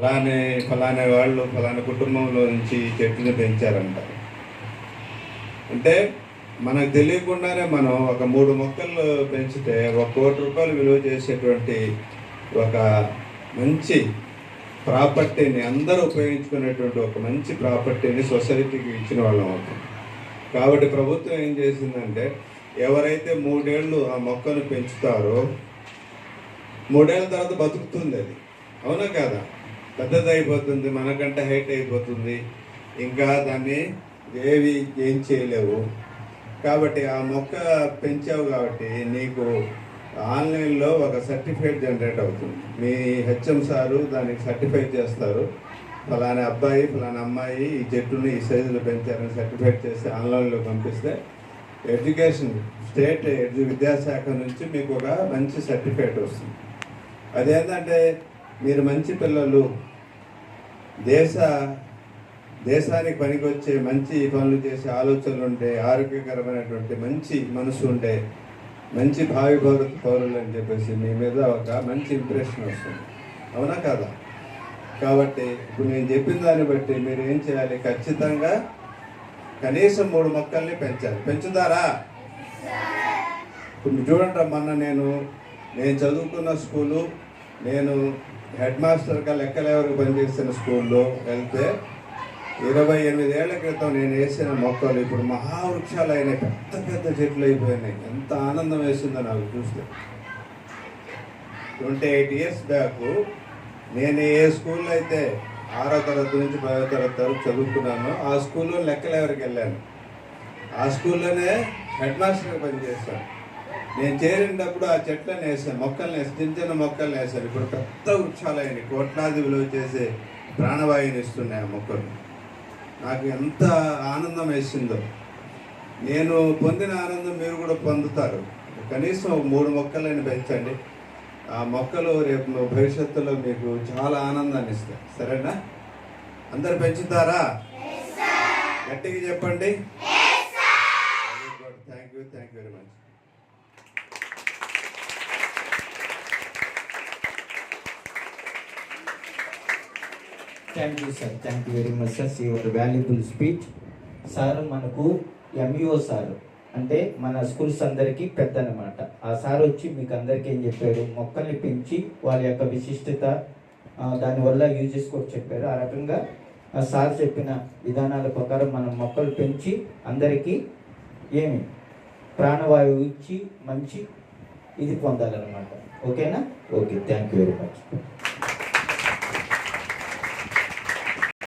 ఫలానే వాళ్ళు ఫలానా కుటుంబంలో నుంచి చెట్టుని పెంచారంటారు. అంటే మనకు తెలియకుండానే మనం ఒక 3 మొక్కలు పెంచితే ₹1,00,00,000 విలువ చేసేటువంటి ఒక మంచి ప్రాపర్టీని అందరూ ఉపయోగించుకునేటువంటి ఒక మంచి ప్రాపర్టీని సొసైటీకి ఇచ్చిన వాళ్ళం అవుతాం. కాబట్టి ప్రభుత్వం ఏం చేసిందంటే ఎవరైతే 3 ఏళ్ళు ఆ మొక్కను పెంచుతారో 3 ఏళ్ళ తర్వాత బతుకుతుంది. అది అవునా కాదా? పెద్దది అయిపోతుంది, మనకంటే హైట్ అయిపోతుంది, ఇంకా దాన్ని ఏం చేయలేవు. కాబట్టి ఆ మొక్క పెంచావు కాబట్టి నీకు ఆన్లైన్లో ఒక సర్టిఫికేట్ జనరేట్ అవుతుంది. మీ హెచ్ఎం సారు దానికి సర్టిఫై చేస్తారు. ఫలానా అబ్బాయి ఫలానా అమ్మాయి ఈ చెట్టుని ఈ సైజులో పెంచారని సర్టిఫైడ్ చేసి ఆన్లైన్లో పంపిస్తే ఎడ్యుకేషన్ స్టేట్ విద్యాశాఖ నుంచి మీకు ఒక మంచి సర్టిఫికేట్ వస్తుంది. అదేంటంటే మీరు మంచి పిల్లలు, దేశానికి పనికొచ్చే మంచి పనులు చేసే ఆలోచనలు ఉండే, ఆరోగ్యకరమైనటువంటి మంచి మనసు ఉండే మంచి భావి పౌరులు అని చెప్పేసి మీ మీద ఒక మంచి ఇంప్రెషన్ వస్తుంది. అవునా కాదా? కాబట్టి ఇప్పుడు నేను చెప్పిన దాన్ని బట్టి మీరు ఏం చేయాలి? ఖచ్చితంగా కనీసం 3 మొక్కల్ని పెంచాలి. పెంచుతారా? ఇప్పుడు చూడండి, మొన్న నేను చదువుకున్న స్కూలు, నేను హెడ్ మాస్టర్గా లెక్కలేవరికి పనిచేస్తున్న స్కూల్లో వెళ్తే 28 ఏళ్ల క్రితం నేను వేసిన మొక్కలు ఇప్పుడు మహావృక్షాలు అయినాయి, పెద్ద చెట్లు అయిపోయినాయి. ఎంత ఆనందం వేసిందో నాకు చూస్తే. 28 ఇయర్స్ బ్యాక్ నేను ఏ స్కూల్లో అయితే 6వ తరగతి నుంచి 10వ తరగతి వరకు చదువుకున్నానో ఆ స్కూల్లో లెక్కలేవరికి వెళ్ళాను. ఆ స్కూల్లోనే హెడ్ మాస్టర్గా పనిచేస్తాను. నేను చేరినప్పుడు ఆ చెట్లను వేసాను, మొక్కల్ని వేసాను, చిన్న మొక్కల్ని వేసాను. ఇప్పుడు పెద్ద వృక్షాలు అయినాయి, కోట్లాది విలువ చేసే ప్రాణవాయువుని ఇస్తున్నాయి ఆ మొక్కలు. నాకు ఎంత ఆనందం వేసిందో. నేను పొందిన ఆనందం మీరు కూడా పొందుతారు. కనీసం 3 మొక్కలను పెంచండి. ఆ మొక్కలు రేపు భవిష్యత్తులో మీకు చాలా ఆనందాన్ని ఇస్తాయి. సరేనా? అందరు పెంచుతారా? గట్టిగా చెప్పండి. Very good. Thank you very much. Thank you sir, thank you very much sir, your valuable speech. Sir మనకు ఎంఈఓ సార్ అంటే మన స్కూల్స్ అందరికీ పెద్ద అనమాట. ఆ సార్ వచ్చి మీకు అందరికీ ఏం చెప్పారు? మొక్కల్ని పెంచి వాళ్ళ యొక్క విశిష్టత, దానివల్ల యూజెస్ కూడా చెప్పారు. ఆ రకంగా ఆ సార్ చెప్పిన విధానాల ప్రకారం మనం మొక్కలు పెంచి అందరికీ ప్రాణవాయువు ఇచ్చి మంచి ఇది పొందాలన్నమాట. ఓకేనా? Okay, thank you very much.